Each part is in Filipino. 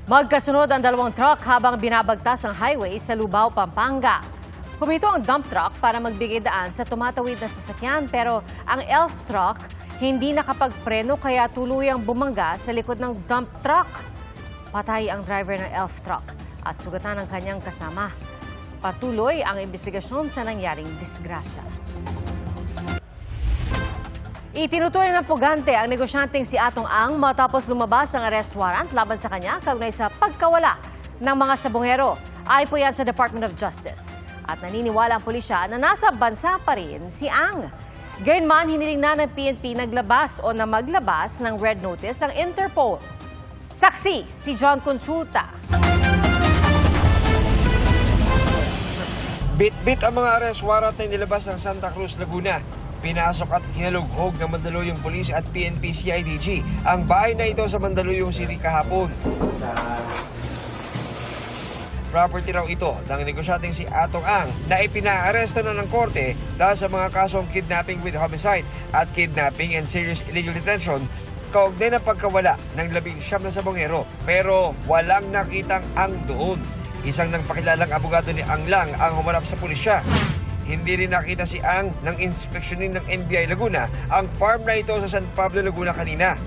Magkasunod ang dalawang truck habang binabagtas ang highway sa Lubao, Pampanga. Humito ang dump truck para magbigay daan sa tumatawid na sasakyan pero ang ELF truck hindi nakapagpreno kaya tuluyang bumangga sa likod ng dump truck. Patay ang driver ng ELF truck at sugatan ang kanyang kasama. Patuloy ang investigasyon sa nangyaring disgrasya. Itinutuloy ng pugante ang negosyanteng si Atong Ang matapos lumabas ang arrest warrant laban sa kanya kaugnay sa pagkawala ng mga sabongero. Ay po yan sa Department of Justice. At naniniwala ang pulisya na nasa bansa pa rin si Ang. Gayunman, hiniling na ng PNP naglabas o na maglabas ng red notice ang Interpol. Saksi, si John Consulta. Bit-bit ang mga arrest warrant na nilabas ng Santa Cruz, Laguna. Pinasok at hinalughog ng Mandaluyong Police at PNP CIDG ang bahay na ito sa Mandaluyong City kahapon. Property raw ito ng negosyanteng si Atong Ang na ipinaaresto na ng korte dahil sa mga kasong kidnapping with homicide at kidnapping and serious illegal detention kaugnay ng pagkawala ng 19 na sabongero pero walang nakitang Ang doon. Isang nagpakilalang abogado ni Ang lang ang humarap sa pulisya. Hindi rin nakita si Ang nang inspeksyonin ng NBI Laguna ang farm na ito sa San Pablo, Laguna kanina.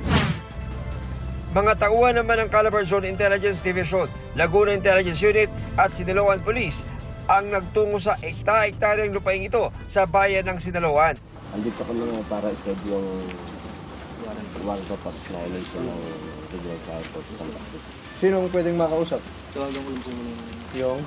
Mga tauhan naman ng Calabar Zone Intelligence Division, Laguna Intelligence Unit at Sinaloan Police ang nagtungo sa ekta-ektaryang lupaing ito sa bayan ng Sinaloan. Andito kami para i-serve yung warrant of violation ng Federal Airport Santa Cruz. Sinong pwedeng makausap? Yung?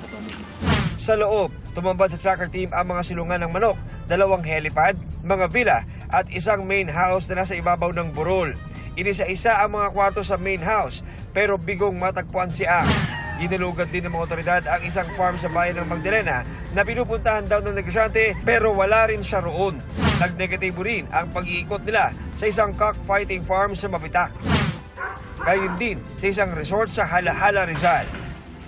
Sa loob, tumambad sa tracker team ang mga silungan ng manok, 2 helipad, mga villa at isang main house na nasa ibabaw ng burol. Inisa-isa ang mga kwarto sa main house pero bigong matagpuan si Ang. Ginalugad din ng mga otoridad ang isang farm sa bayan ng Magdalena na pinupuntahan daw ng negosyante pero wala rin siya roon. Nagnegatibo rin ang pag-iikot nila sa isang cockfighting farm sa Mabitak. Gayun din sa isang resort sa Halahala, Rizal.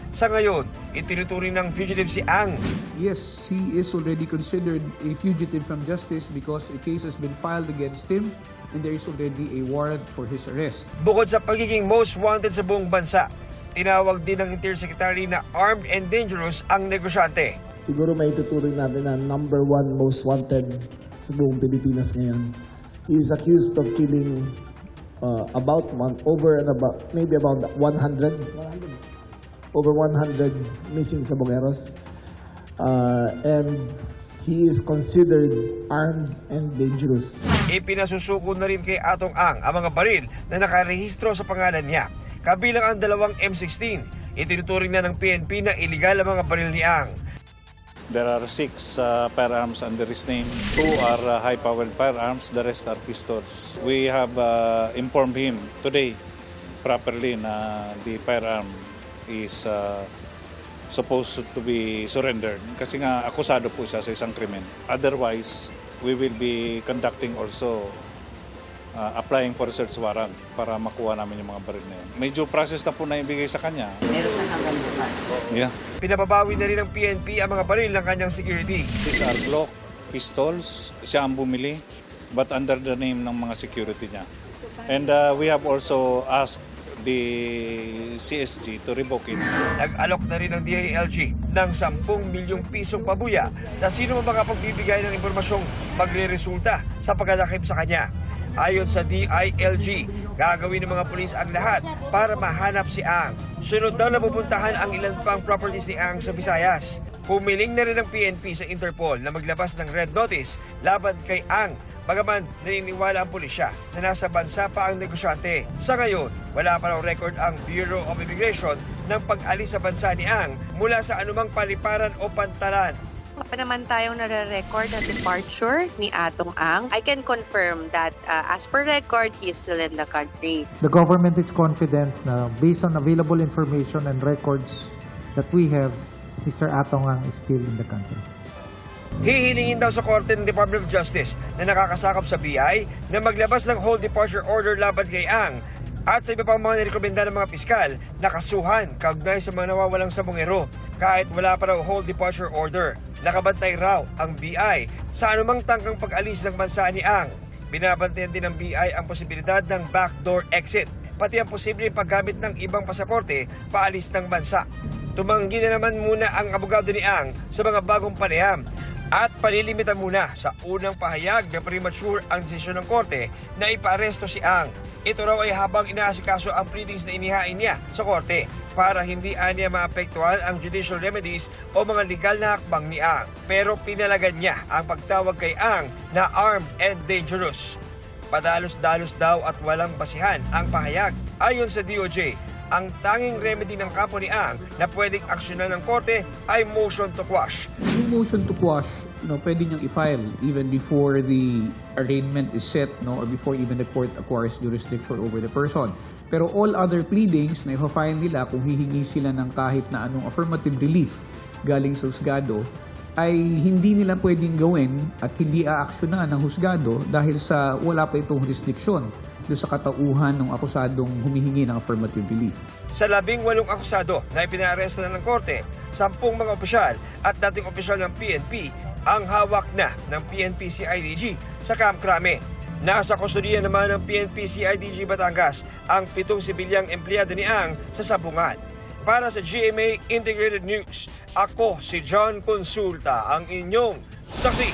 Sa ngayon, itinuturing ng fugitive si Ang. Yes, he is already considered a fugitive from justice because a case has been filed against him and there is already a warrant for his arrest. Bukod sa pagiging most wanted sa buong bansa, tinawag din ng Interior Secretary na armed and dangerous ang negosyante. Siguro may tuturing natin na number 1 most wanted sa buong Pilipinas ngayon. He is accused of killing maybe about 100 missing sabongeros. And he is considered armed and dangerous. Ipinasusuko na rin kay Atong Ang ang mga baril na nakarehistro sa pangalan niya. Kabilang ang 2 M16. Itinuturing na ng PNP na iligal ang mga baril ni Ang. There are 6 firearms under his name. 2 are high-powered firearms, the rest are pistols. We have informed him today properly na the firearm is supposed to be surrendered kasi nga akusado po siya sa isang krimen. Otherwise, we will be conducting also applying for search warrant para makuha namin yung mga baril na yun. May due process na po na ibigay sa kanya. Meron siya hanggang bukas. Yeah. Pinababawi na rin ng PNP ang mga baril ng kanyang security. These are Glock pistols. Siya ang bumili but under the name ng mga security niya. And we have also asked the CSG to revoke it. Nag-alok na rin ng DILG ng 10 milyong pisong pabuya sa sino man makapagbibigay ng impormasyong magre-resulta sa paglalakip sa kanya. Ayon sa DILG, gagawin ng mga pulis ang lahat para mahanap si Ang. Sunod daw na pupuntahan ang ilan pang properties ni Ang sa Visayas. Pumiling na rin ng PNP sa Interpol na maglabas ng red notice laban kay Ang. Bagaman naniniwala ang pulisya na nasa bansa pa ang negosyante. Sa ngayon, wala pa raw record ang Bureau of Immigration ng pag-alis sa bansa ni Ang mula sa anumang paliparan o pantalan. Pa naman tayong nare-record na departure ni Atong Ang. I can confirm that as per record, he is still in the country. The government is confident na based on available information and records that we have, Mr. Atong Ang is still in the country. Hihilingin daw sa Korte ng Department of Justice na nakakasakop sa BI na maglabas ng hold departure order laban kay Ang at sa iba pang mga nirekomenda ng mga piskal na kasuhan kaugnay sa mga nawawalang sabongero kahit wala pa raw hold departure order. Nakabantay raw ang BI sa anumang tangkang pag-alis ng bansa ni Ang. Binabantayan din ng BI ang posibilidad ng backdoor exit pati ang posibleng paggamit ng ibang pasaporte paalis ng bansa. Tumanggi na naman muna ang abogado ni Ang sa mga bagong panayam at panilimitan muna sa unang pahayag na premature ang desisyon ng korte na ipaaresto si Ang. Ito raw ay habang inaasikaso ang pleadings na inihain niya sa korte para hindi aniya maapektuhan ang judicial remedies o mga legal na hakbang ni Ang. Pero pinalagan niya ang pagtawag kay Ang na armed and dangerous. Padalos-dalos daw at walang basihan ang pahayag. Ayon sa DOJ, ang tanging remedy ng kampo ni Ang na pwedeng aksyonan ng korte ay motion to quash. Yung motion to quash, pwede niyang i-file even before the arraignment is set, or before even the court acquires jurisdiction over the person. Pero all other pleadings na i-file nila kung hihingi sila ng kahit na anong affirmative relief galing sa husgado, ay hindi nila pwedeng gawin at hindi aaksyonan ng husgado dahil sa wala pa itong jurisdiction doon sa katauhan ng akusadong humihingi ng affirmative relief. Sa 18 akusado na ipinaaresto na ng korte, 10 mga opisyal at dating opisyal ng PNP ang hawak na ng PNP-CIDG sa Camp Crame. Nasa kustudiya naman ng PNP-CIDG Batangas ang 7 sibilyang empleyado ni Ang sa sabungan. Para sa GMA Integrated News, ako si John Consulta, ang inyong saksi.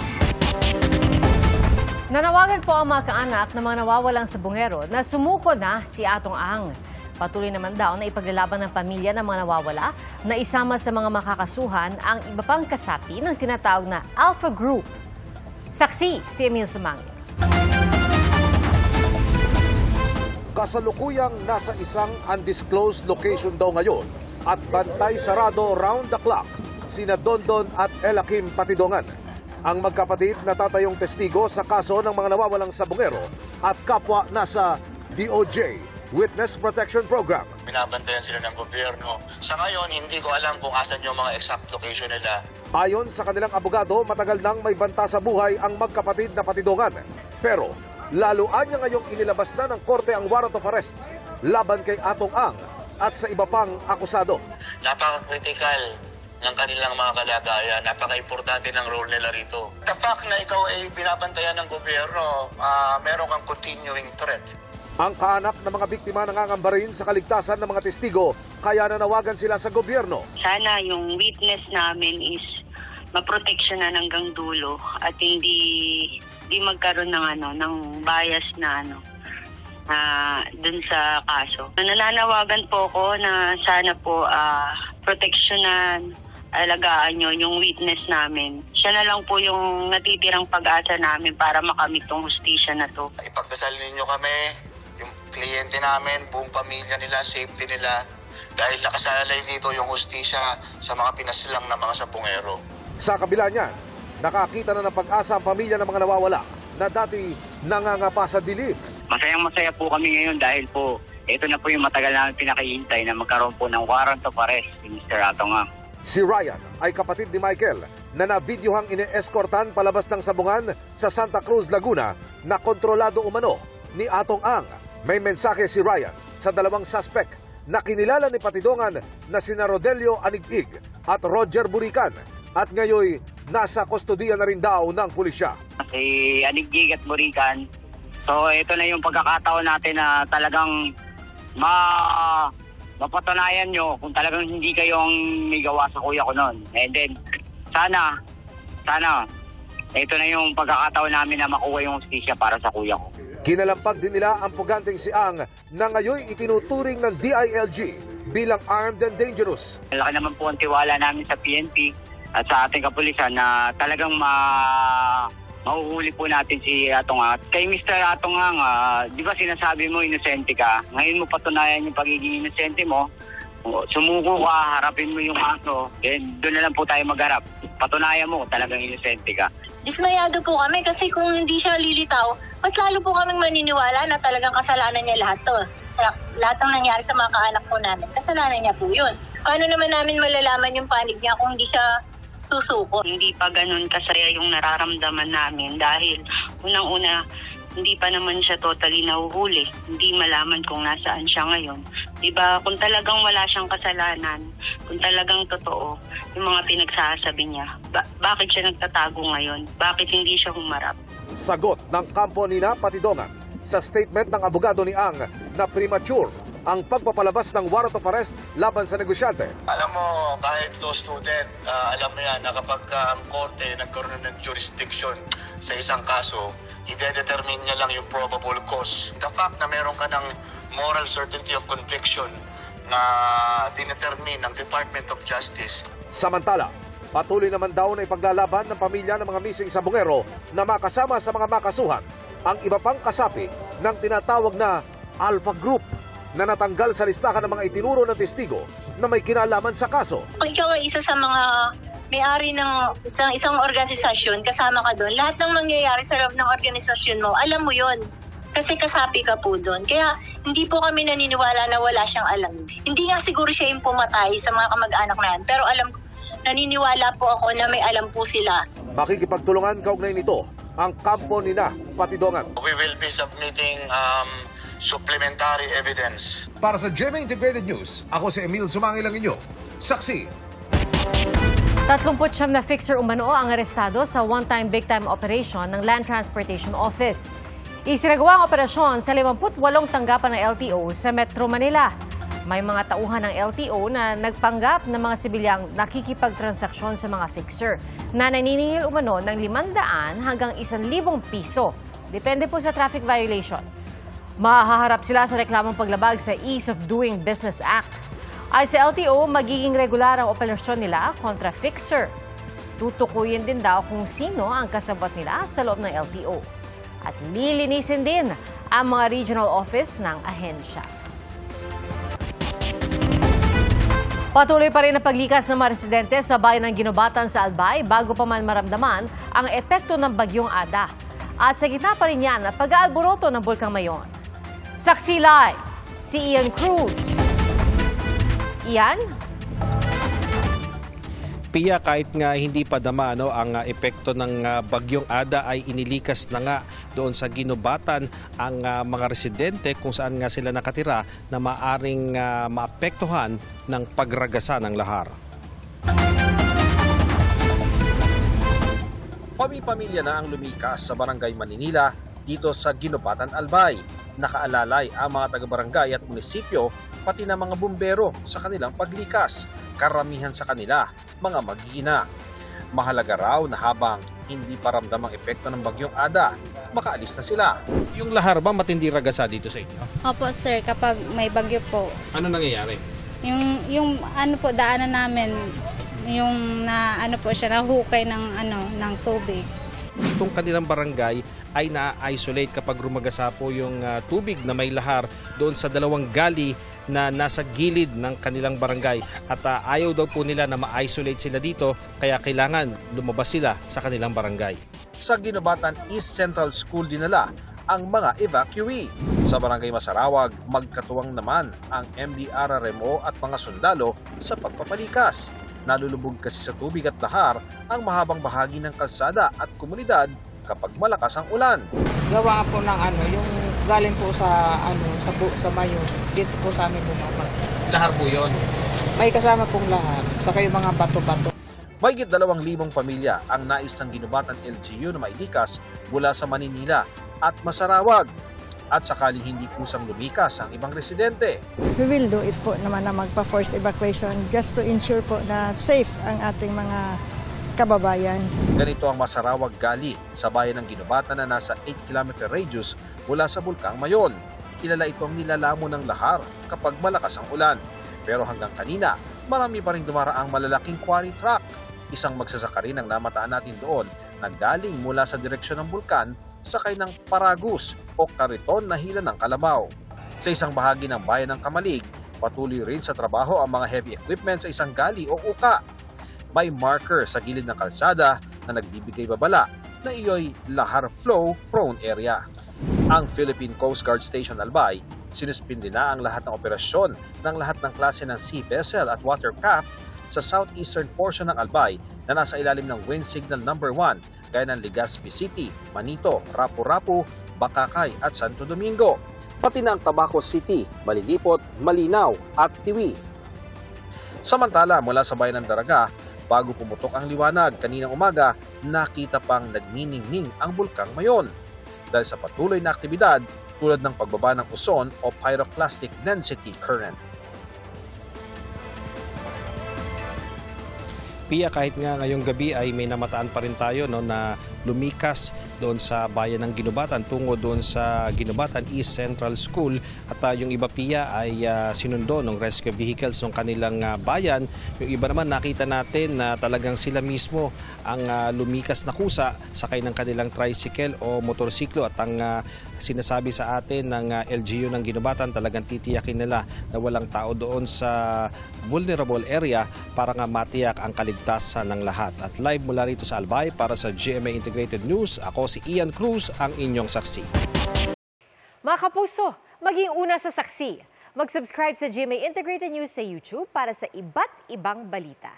Nanawagan po ang mga kaanak ng mga nawawalang sabungero na sumuko na si Atong Ang. Patuloy naman daw na ipaglalaban ng pamilya ng mga nawawala na isama sa mga makakasuhan ang iba pang kasapi ng tinatawag na Alpha Group. Saksi si Emil Sumangil. Kasalukuyang nasa isang undisclosed location daw ngayon at bantay sarado round the clock sina Dondon at Elakim Patidongan. Ang magkapatid na tatayong testigo sa kaso ng mga nawawalang sabungero at kapwa nasa DOJ Witness Protection Program. Binabantayan sila ng gobyerno. Sa ngayon, hindi ko alam kung asan yung mga exact location nila. Ayon sa kanilang abogado, matagal nang may banta sa buhay ang magkapatid na Patidongan. Pero laluan niya ngayong inilabas na ng korte ang warrant of arrest laban kay Atong Ang at sa iba pang akusado. Napaka-critical ng kanilang mga kalagayan. Napaka-importante ng role nila rito. The fact na ikaw ay binabantayan ng gobyerno, meron kang continuing threat. Ang kaanak ng mga biktima nangangamba rin sa kaligtasan ng mga testigo, kaya nanawagan sila sa gobyerno. Sana yung witness namin is maproteksyonan hanggang dulo at hindi magkaroon ng bias na dun sa kaso. Nananawagan po ko na sana po proteksyonan, alagaan nyo yung witness namin. Siya na lang po yung natitirang pag-asa namin para makamit tong hustisya na to. Ipagdasal ninyo kami, yung kliyente namin, buong pamilya nila, safety nila, dahil nakasalalay dito yung hustisya sa mga pinasilang na mga sabungero. Sa kabila niyan, nakakita na ng pag-asa ang pamilya ng mga nawawala na dati nangangapa sa dilim. Masayang-masaya po kami ngayon dahil po ito na po yung matagal namin pinakihintay na magkaroon po ng warrant of arrest si Mr. Atong Ang. Si Ryan ay kapatid ni Michael na nabidyohang ine-escortan palabas ng sabungan sa Santa Cruz, Laguna na kontrolado umano ni Atong Ang. May mensahe si Ryan sa dalawang suspect na kinilala ni Patidongan na sina Rodelio Anigig at Roger Burican at ngayoy nasa kustodiya na rin daw ng pulisya. Si Anigig at Burican, so ito na yung pagkakataon natin na talagang mapatunayan nyo kung talagang hindi kayong may gawa sa kuya ko noon. And then, sana, ito na yung pagkakataon namin na makuha yung hustisya para sa kuya ko. Kinalampag din nila ang puganteng si Ang na ngayon itinuturing ng DILG bilang armed and dangerous. Malaki naman po ang tiwala namin sa PNP at sa ating kapulisan na talagang mahuhuli po natin si Atong Ang. Kay Mr. Atong Ang, di ba sinasabi mo inosente ka? Ngayon mo patunayan yung pagiging inosente mo. Sumuko ka, harapin mo yung kaso, then doon na lang po tayo magharap. Patunayan mo talagang inosente ka. Dismayado po kami kasi kung hindi siya lilitaw, mas lalo po kaming maniniwala na talagang kasalanan niya lahat to. Lahat ng nangyari sa mga kaanak po namin, kasalanan niya po yun. Paano naman namin malalaman yung panig niya kung hindi siya susuko? Hindi pa ganun kasaya yung nararamdaman namin dahil unang-una, hindi pa naman siya totally nahuhuli. Hindi malaman kung nasaan siya ngayon. Diba, kung talagang wala siyang kasalanan, kung talagang totoo, yung mga pinagsasabi niya, bakit siya nagtatago ngayon? Bakit hindi siya humarap? Sagot ng kampo ni Patidongan, sa statement ng abogado ni Ang na premature ang pagpapalabas ng warrant of arrest laban sa negosyante. Alam mo, kahit law student, alam mo yan na kapag ang korte nagkaroon ng jurisdiction sa isang kaso, i-determine niya lang yung probable cause. The fact na meron ka ng moral certainty of conviction na dinetermine ng Department of Justice. Samantala, patuloy naman daw na ipaglalaban ng pamilya ng mga missing sabongero na makasama sa mga makasuhan ang iba pang kasapi ng tinatawag na Alpha Group na natanggal sa listahan ng mga itinuro ng testigo na may kinalaman sa kaso. Kung ikaw ay isa sa mga may-ari ng isang organisasyon, kasama ka doon, lahat ng mangyayari sa loob ng organisasyon mo, alam mo yon. Kasi kasapi ka po doon. Kaya hindi po kami naniniwala na wala siyang alam. Hindi nga siguro siya yung pumatay sa mga kamag-anak na yan. Pero naniniwala po ako na may alam po sila. Makikipagtulungan kaugnay nito ang kampo ni na Patidongan. We will be submitting supplementary evidence. Para sa GMA Integrated News, ako si Emil Sumangilang inyo. Saksi. 39 na fixer umano ang arestado sa one-time big-time operation ng Land Transportation Office. Isinagawa ang operasyon sa 58 tanggapan ng LTO sa Metro Manila. May mga tauhan ng LTO na nagpanggap ng mga sibilyang nakikipagtransaksyon sa mga fixer na naniningil umano ng 500 hanggang 1,000 piso. Depende po sa traffic violation. Mahaharap sila sa reklamong paglabag sa Ease of Doing Business Act. Ay sa LTO, magiging regular ang operasyon nila kontra fixer. Tutukuyin din daw kung sino ang kasabot nila sa loob ng LTO. At lilinisin din ang mga regional office ng ahensya. Patuloy pa rin ang paglikas ng mga residente sa bayan ng Ginubatan sa Albay bago pa man maramdaman ang epekto ng bagyong Ada. At sa gitna pa rin yan ang pag-aalboroto ng Bulkang Mayon. Saksi live, si Ian Cruz. Ian? Pia, kahit nga hindi pa dama ang epekto ng bagyong Ada ay inilikas na nga doon sa Ginubatan ang mga residente kung saan nga sila nakatira na maaring maapektuhan ng pagragasa ng lahar. Pami-pamilya na ang lumikas sa Barangay Maninila dito sa Ginubatan, Albay. Nakaalalay ang mga taga-barangay at munisipyo pati na mga bumbero sa kanilang paglikas. Karamihan sa kanila, mga mag-iina. Mahalaga raw na habang hindi pa ramdam ang epekto ng bagyong Ada, makaalis na sila. Yung lahar ba matindi ragasa dito sa inyo? Opo sir, kapag may bagyo po. Ano nangyayari? Yung ano po daanan namin, yung na ano po siya nahukay ng tubig. Itong kanilang barangay ay na-isolate kapag rumagasa po yung tubig na may lahar doon sa 2 gali na nasa gilid ng kanilang barangay at ayaw daw po nila na ma-isolate sila dito kaya kailangan lumabas sila sa kanilang barangay. Sa Ginubatan East Central School dinala ang mga evacuee. Sa Barangay Masarawag, magkatuwang naman ang MDRRMO at mga sundalo sa pagpapalikas. Nalulubog kasi sa tubig at lahar ang mahabang bahagi ng kalsada at komunidad kapag malakas ang ulan. Gawa po ng yung galing po sa sa Mayon, dito po sa amin lumabas. Lahar po yun? May kasama pong lahar, saka yung mga bato-bato. Mahigit 2,000 pamilya ang nais ng Ginubatan LGU na mailikas mula sa Maninila at Masarawag. At sakaling hindi kusang lumikas ang ibang residente. We will do it po naman na magpa-forced evacuation just to ensure po na safe ang ating mga kababayan. Ganito ang Masarawag Gali sa bayan ng Ginubatan na nasa 8-kilometer radius mula sa Bulkang Mayon. Kilala itong nilalamon ng lahar kapag malakas ang ulan. Pero hanggang kanina, marami pa rin dumaraang malalaking quarry truck. Isang magsasaka rin ang namataan natin doon na galing mula sa direksyon ng bulkan sakay ng paragus o kariton na hila ng kalabaw. Sa isang bahagi ng bayan ng Kamalig, patuloy rin sa trabaho ang mga heavy equipment sa isang gali o uka. May marker sa gilid ng kalsada na nagbibigay babala na iyo'y lahar flow prone area. Ang Philippine Coast Guard Station Albay, sinuspindi na ang lahat ng operasyon ng lahat ng klase ng sea vessel at watercraft sa southeastern portion ng Albay na nasa ilalim ng wind signal number 1 gaya ng Legazpi City, Manito, Rapu-Rapu, Bakakay at Santo Domingo. Pati na ang Tabaco City, Malilipot, Malinaw at Tiwi. Samantala mula sa bayan ng Daraga, bago pumutok ang liwanag kaninang umaga, nakita pang nagniningning ang Bulkang Mayon. Dahil sa patuloy na aktibidad, tulad ng pagbaba ng uson o pyroclastic density current. Pia, kahit nga ngayong gabi ay may namataan pa rin tayo na lumikas doon sa bayan ng Ginubatan tungo doon sa Ginubatan East Central School at yung iba, Pia, ay sinundo ng rescue vehicles ng kanilang bayan. Yung iba naman nakita natin na talagang sila mismo ang lumikas na kusa sakay ng kanilang tricycle o motorsiklo at ang sinasabi sa atin ng LGU ng Ginubatan, talagang titiyakin nila na walang tao doon sa vulnerable area para nga matiyak ang kaligtasan ng lahat. At live mula rito sa Albay para sa GMA Integrated News, ako si Ian Cruz, ang inyong saksi. Mga kapuso, maging una sa saksi. Mag-subscribe sa GMA Integrated News sa YouTube para sa iba't ibang balita.